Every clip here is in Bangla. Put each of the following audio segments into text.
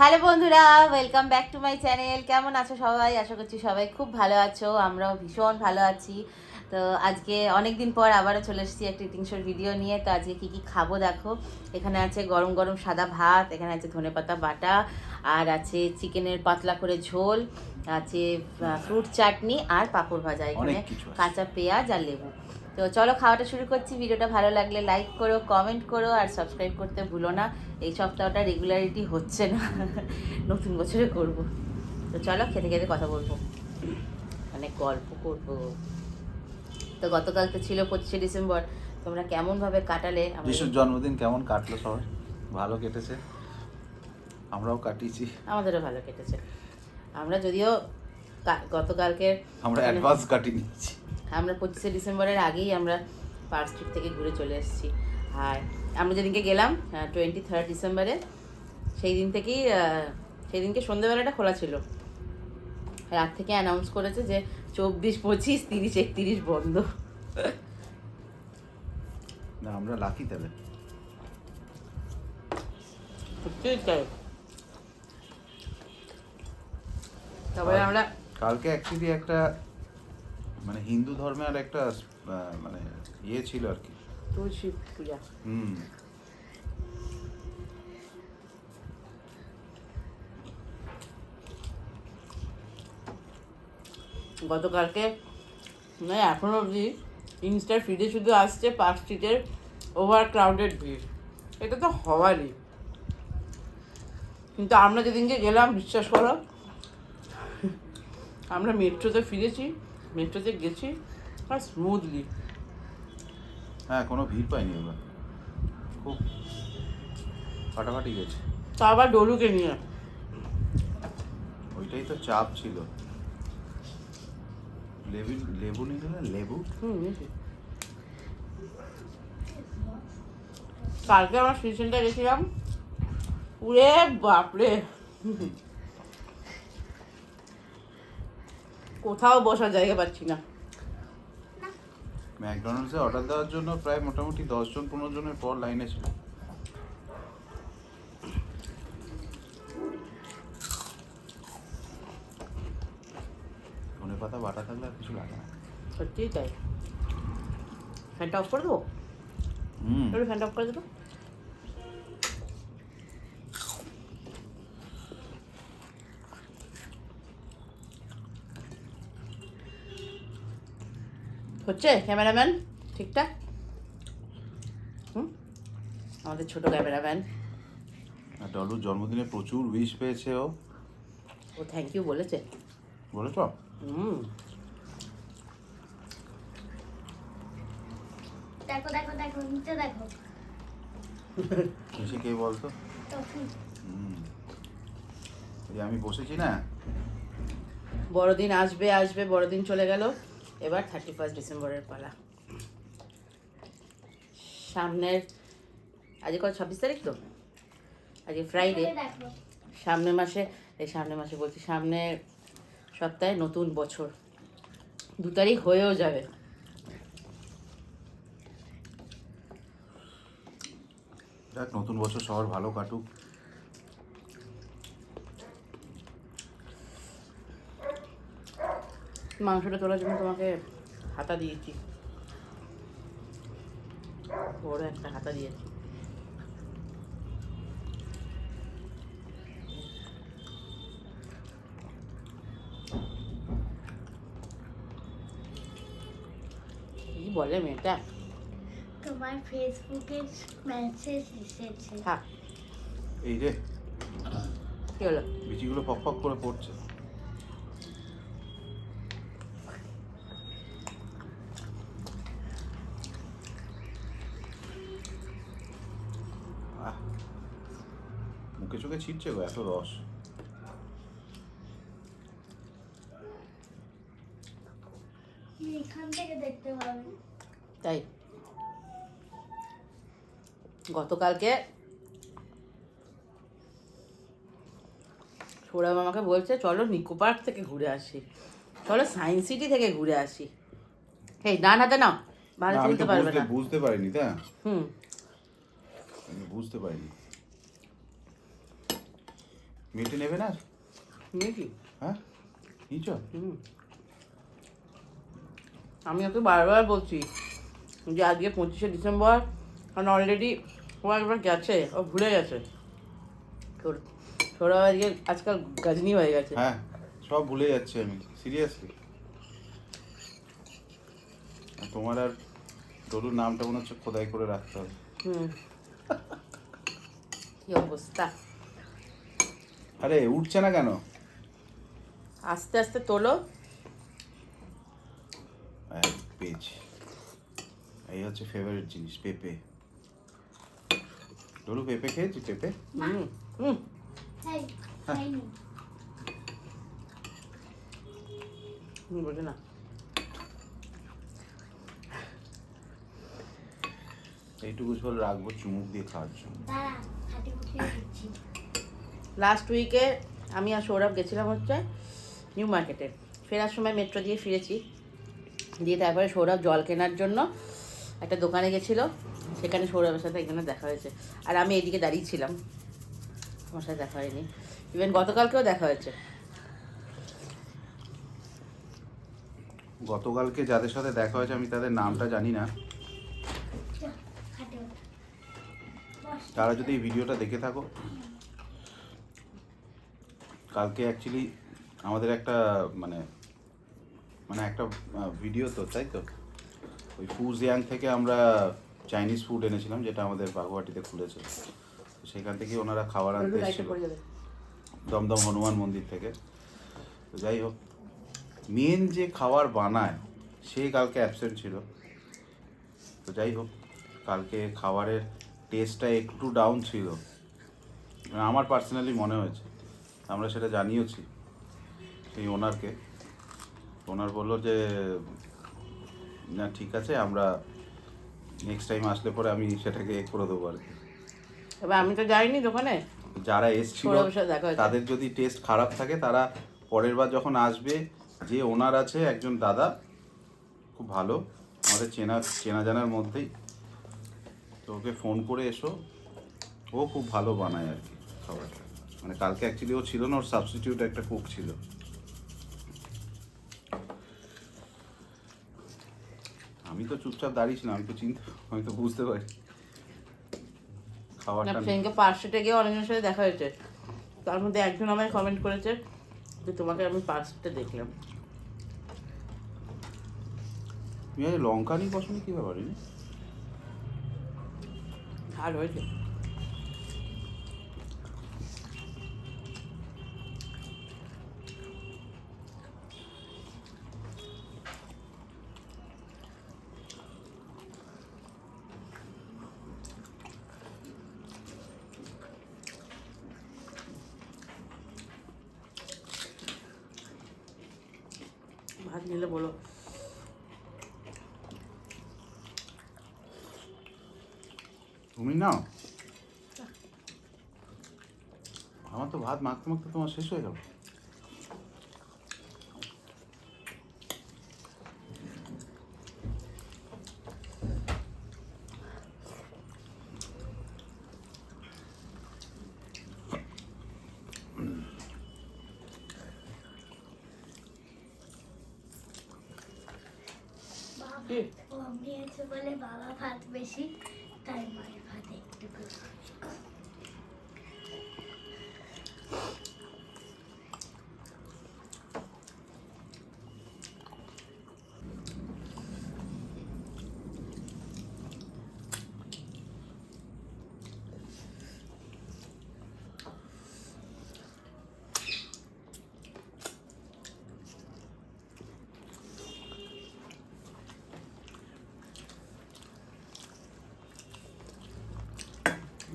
হ্যালো বন্ধুরা, welcome back to my channel. কেমন আছো সবাই? আশা করছি সবাই খুব ভালো আছো, আমরাও ভীষণ ভালো আছি। তো আজকে অনেক দিন পর আবারও চলে এসেছি একটা ইটিং শোর ভিডিও নিয়ে। তো আজকে কী কী খাবো দেখো। এখানে আছে গরম গরম সাদা ভাত, এখানে আছে ধনেপাতা বাটা, আর আছে চিকেনের পাতলা করে ঝোল, আছে ফ্রুট চাটনি আর পাঁপড় ভাজা, এখানে কাঁচা পেঁয়াজ আর লেবু। তো চলো খাওয়াটা শুরু করছি। ভিডিওটা ভালো লাগলে লাইক করো, কমেন্ট করো আর সাবস্ক্রাইব করতে ভুলো না। এই সপ্তাহটা রেগুলারিটি হচ্ছে না, নতুন বছরে করব। তো চলো খেতে খেতে কথা বলবো, অনেক গল্প করব। তো গতকাল তো ছিল 25শে ডিসেম্বর, তোমরা কেমনভাবে কাটালে? যিশুর জন্মদিন কেমন কাটলো সবার? ভালো কেটেছে, আমরাও কাটিয়েছি। আমাদেরও ভালো কেটেছে। আমরা যদিও গতকালকে আমরা অ্যাডভান্স কাটিয়ে নিচ্ছি। আমরা 25শে ডিসেম্বরের আগেই আমরা পার্ক স্ট্রিট থেকে ঘুরে চলে এসেছি। আর আমরা যেদিনকে গেলাম 23 ডিসেম্বরে, সেই দিন থেকেই সেই দিনকে সন্ধ্যেবেলাটা খোলা ছিল। রাত থেকে অ্যানাউন্স করেছে যে 24, 25, 30, 31 বন্ধ। না, আমরা লাকি তাহলে। তারপরে আমরা কালকে অ্যাকচুয়ালি একটা মানে হিন্দু ধর্মের একটা মানে ইয়ে ছিল আর কি, তুলসী পূজা। গতকালকে মানে এখনও অবধি ইনস্টার ফিডে শুধু আসছে পার্ক স্ট্রিটের ওভার ক্রাউডেড ভিড়। এটা তো হওয়ারই, কিন্তু আমরা যেদিনকে গেলাম বিশ্বাস করো, আমরা মেট্রোতে ফিরেছি, মেট্রোতে গেছি আর স্মুথলি। হ্যাঁ, কোনো ভিড় পাইনি ওরা, খুব ফাটাফাটি গেছে। তা আবার ডলুকে নিয়ে, ওইটাই তো চাপ ছিল। লেবু নিয়ে গেলে লেবু। কালকে আমরা সিটি সেন্টার গেছিলাম, উরে বাপরে, কোথাও বসার জায়গা পাচ্ছি না। ম্যাকডোনাল্ডসে অর্ডার দেওয়ার জন্য প্রায় মোটামুটি 10-15 জনের পর লাইনে ছিল। ধনেপাতা বাটা থাকলে আর কিছু লাগে না। সত্যিই তাই। ফ্যানটা অফ করে দেবো? একটু ফ্যানটা অফ করে দেবো। হচ্ছে ক্যামেরাম্যান ঠিকঠাক? আমাদের ছোট ক্যামেরাম্যান। ডলুর জন্মদিনে প্রচুর উইশ পেয়েছে ও। ও থ্যাংক ইউ বলেছে। বলেছ? দেখো দেখো দেখো নিচে দেখো। এসে কে বলতো? এই আমি বসেছি না। বড়দিন আসবে আসবে, বড়দিন চলে গেল, এবার 31 ডিসেম্বরের পালা। সামনের আজকে কত 26 তারিখ তো, আজকে ফ্রাইডে। সামনের মাসে বলছি, সামনের সপ্তাহে নতুন বছর, 2 তারিখ হয়েও যাবে। দেখ, নতুন বছর সবার ভালো কাটুক। মাংসটা তোলার জন্য তোমাকে হাতা দিয়েছি, বড় একটা হাতা দিয়েছি। কি বলে মেয়েটা? তোমার ফেসবুকে মেসেজ এসেছে। থাক। এই রে, কি হলো? বিচিগুলো ফক ফক করে পড়ছে। মুখে চোখে ছিটছে গো, এত রস। এখান থেকে দেখতে পাবে। তাই গতকালকে সৌরভ আমাকে বলছে চলো নিকো পার্ক থেকে ঘুরে আসি, চলো সায়েন্স সিটি থেকে ঘুরে আসি। এই ডান হাতে নাও, ভালো তুলতে পারবে না। বুঝতে পারিনি তা। আমি বুঝতে পারিনি। মেটে নেবে না? নিয়ে কি? হ্যাঁ নিচ। হুম। আমি ওকে বারবার বলছি যে আজকে 25শে ডিসেম্বর, কারণ অলরেডি ও একবার গেছে, ও ভুলে গেছে। ছোড়া আজকে আজকাল গাজনি হয়ে গেছে। হ্যাঁ সব ভুলে যাচ্ছি আমি, সিরিয়াসলি। তোমার আর ডলুর নামটা মনে হচ্ছে খোদাই করে রাখতে হবে। হুম। কি অবস্থা! আরে উঠছে না কেন? আস্তে আস্তে তোলো। পেজ, এই হচ্ছে ফেভারিট জিনিস, পেঁপে। ডলু পেঁপে খেয়েছি? পেঁপে হুম হুম। এই, খাইনি। বোঝে না। এইটুকু ঝোল রাখবো চুমুক দিয়ে খাওয়ার জন্য। দাঁড়া, হাঁটি উঠিয়ে দিচ্ছি। লাস্ট উইকে আমি আর সৌরভ গেছিলাম হচ্ছে নিউ মার্কেটে। ফেরার সময় মেট্রো দিয়ে ফিরেছি, দিয়ে তারপরে সৌরভ জল কেনার জন্য একটা দোকানে গেছিলো। সেখানে সৌরভের সাথে একজনের দেখা হয়েছে, আর আমি এদিকে দাঁড়িয়েছিলাম, আমার সাথে দেখা হয়নি। ইভেন গতকালকেও দেখা হয়েছে। গতকালকে যাদের সাথে দেখা হয়েছে আমি তাদের নামটা জানি না। হাঁটি ওঠ। বস। তারা যদি এই ভিডিওটা দেখে থাকো, কালকে অ্যাকচুয়ালি আমাদের একটা মানে মানে একটা ভিডিও তো, তাই তো, ওই ফুজিয়াং থেকে আমরা চাইনিজ ফুড এনেছিলাম, যেটা আমাদের বাগুয়াটিতে খুলেছে। তো সেখান থেকে ওনারা খাবার আনতে এসেছিল, দমদম হনুমান মন্দির থেকে। তো যাই হোক, মেন যে খাবার বানায় সে কালকে অ্যাবসেন্ট ছিল। তো যাই হোক, কালকে খাবারের টেস্টটা একটু ডাউন ছিল, মানে আমার পার্সোনালি মনে হয়েছে। আমরা সেটা জানিয়েছি সেই ওনারকে। ওনার বললো যে না ঠিক আছে, আমরা নেক্সট টাইম আসলে পরে আমি সেটাকে করে দেবো আর কি। এবার আমি তো যাইনি দোকানে, যারা এসছিল সৌরভের সাথে দেখা হয়েছে। তাদের যদি টেস্ট খারাপ থাকে, তারা পরের বার যখন আসবে, যে ওনার আছে একজন দাদা, খুব ভালো, আমাদের চেনা জানার মধ্যেই, তো ওকে ফোন করে এসো। ও খুব ভালো বানায় আর কি খাবার। মানে কালকে অ্যাকচুয়ালি ও ছিল না, ওর সাবস্টিটিউট একটা কুক ছিল। আমি তো চুপচাপ দাঁড়িয়েছিলাম, আমি তো বুঝতে পারি খাবারটা। সেদিনকে পার্কস্ট্রিটে গিয়ে অনেকজনের সাথে দেখা হয়েছে, তার মধ্যে একজন আমায় কমেন্ট করেছে যে তোমাকে আমি পার্কস্ট্রিটে দেখলাম। তুমি আজ লঙ্কা নিয়ে বসনি, কী ব্যাপার? আর হয়েছে ভাত নিলে বলো। তুমি নাও, আমার তো ভাত মাখতে মাখতে তোমার শেষ হয়ে গেল। বাবা কি? কম নিয়েছে বলে বাবা ভাত বেশি, তাই মায়ের ভাত একটু বেশি।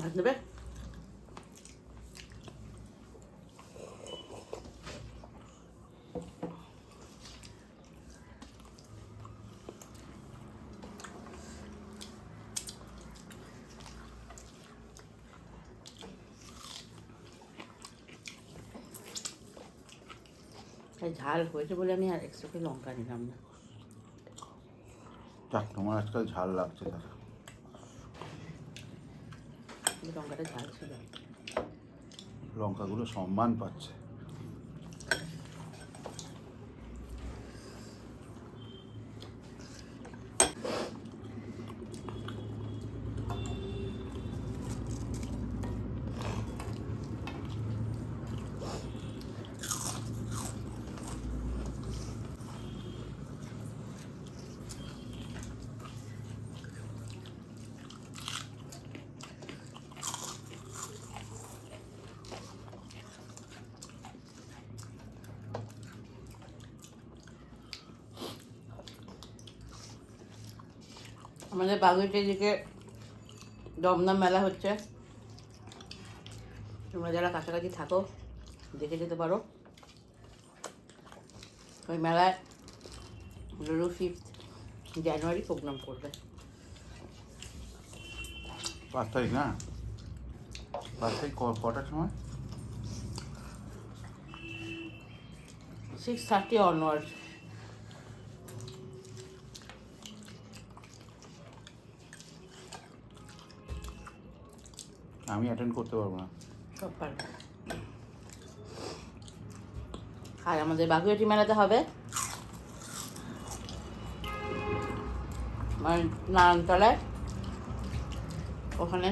ভাত নেবে? তাই ঝাল হয়েছে বলে আমি আর এক্সট্রা করে লঙ্কা নিলাম না। যাক, তোমার আজকাল ঝাল লাগছে তাহলে। কিন্তু লঙ্কাটা ঝাল ছিল। লঙ্কাগুলো সম্মান পাচ্ছে। আমাদের বাগুইটির দিকে দমদম মেলা হচ্ছে, তোমরা যারা কাছাকাছি থাকো দেখে যেতে পারো। ওই মেলায় 5 জানুয়ারি প্রোগ্রাম করবে। 5 তারিখ না? 5 তারিখ কটার সময়? 6:30 অনওয়ার্ড। আমি অ্যাটেন্ড করতে পারবো না। সব পারবে। আর আমাদের বাগুইয়াটি মেলাতে হবে মানে নারায়ণতলায়, ওখানে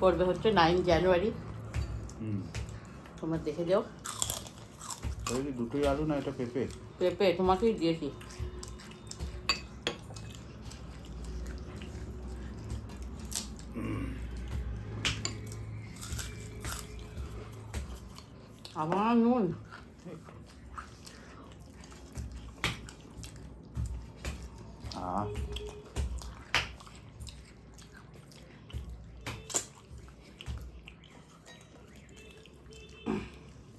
পড়বে হচ্ছে 9 জানুয়ারি। তোমরা দেখে যাও। ওই কি দুটোই আলু না এটা পেঁপে? পেঁপে তোমাকেই দিয়েছি। আবার নুন। হ্যাঁ,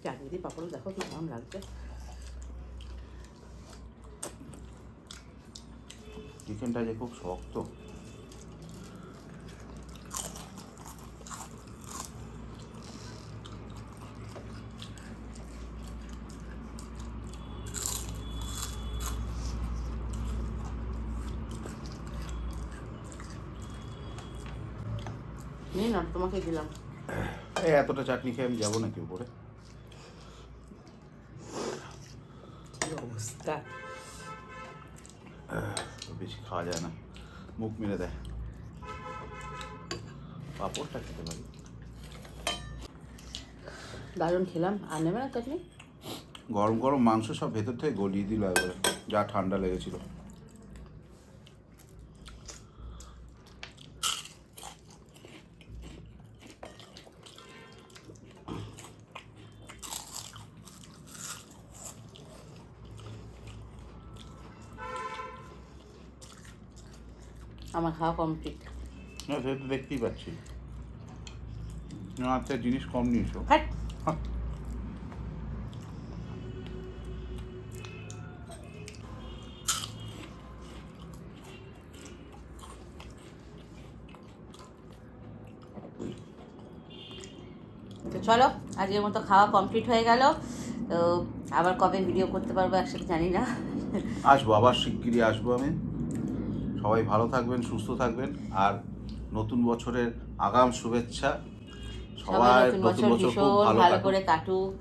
চাটনি পাপড় দেখো কি কেমন লাগছে। চিকেনটা যে খুব শক্ত। নিয়ে না তোমাকে দিলাম। এই এতটা চাটনি খেয়ে আমি যাবো নাকি উপরে? কি অবস্থা। বেশি খাওয়া যায় না, মুখ মেরে দেয়। পাঁপড়টা খেতে পারি। দারুণ খেলাম। আর নেবে না চাটনি? গরম গরম মাংস সব ভেতর থেকে গলিয়ে দিল একবারে, যা ঠান্ডা লেগেছিল। আমার খাওয়া কমপ্লিট। না সে তো দেখতেই পাচ্ছি, না জিনিস কম নিয়েছো। হ্যাঁ, তো চলো আজকের মতো খাওয়া কমপ্লিট হয়ে গেল। তো আবার কবে ভিডিও করতে পারবো একসাথে জানি না। আসবো, আবার শিগগিরই আসবো আমি। সবাই ভালো থাকবেন, সুস্থ থাকবেন, আর নতুন বছরের আগাম শুভেচ্ছা। সবাই সবার নতুন নতুন বছর বছর খুব ভীষণ ভালো ভালো কাটুক। করে কাটুক।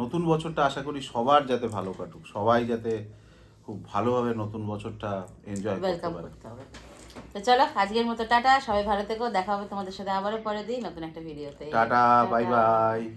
নতুন বছরটা আশা করি সবার যাতে ভালো কাটুক, সবাই যাতে খুব ভালোভাবে নতুন বছরটা এনজয় করতে ওয়েলকাম পারে। করতে হবে। তো চলো আজকের মতো টাটা, সবাই ভালো থেকো। দেখা হবে তোমাদের সাথে আবারও পরে দিই নতুন একটা ভিডিওতে। Tata, bye bye.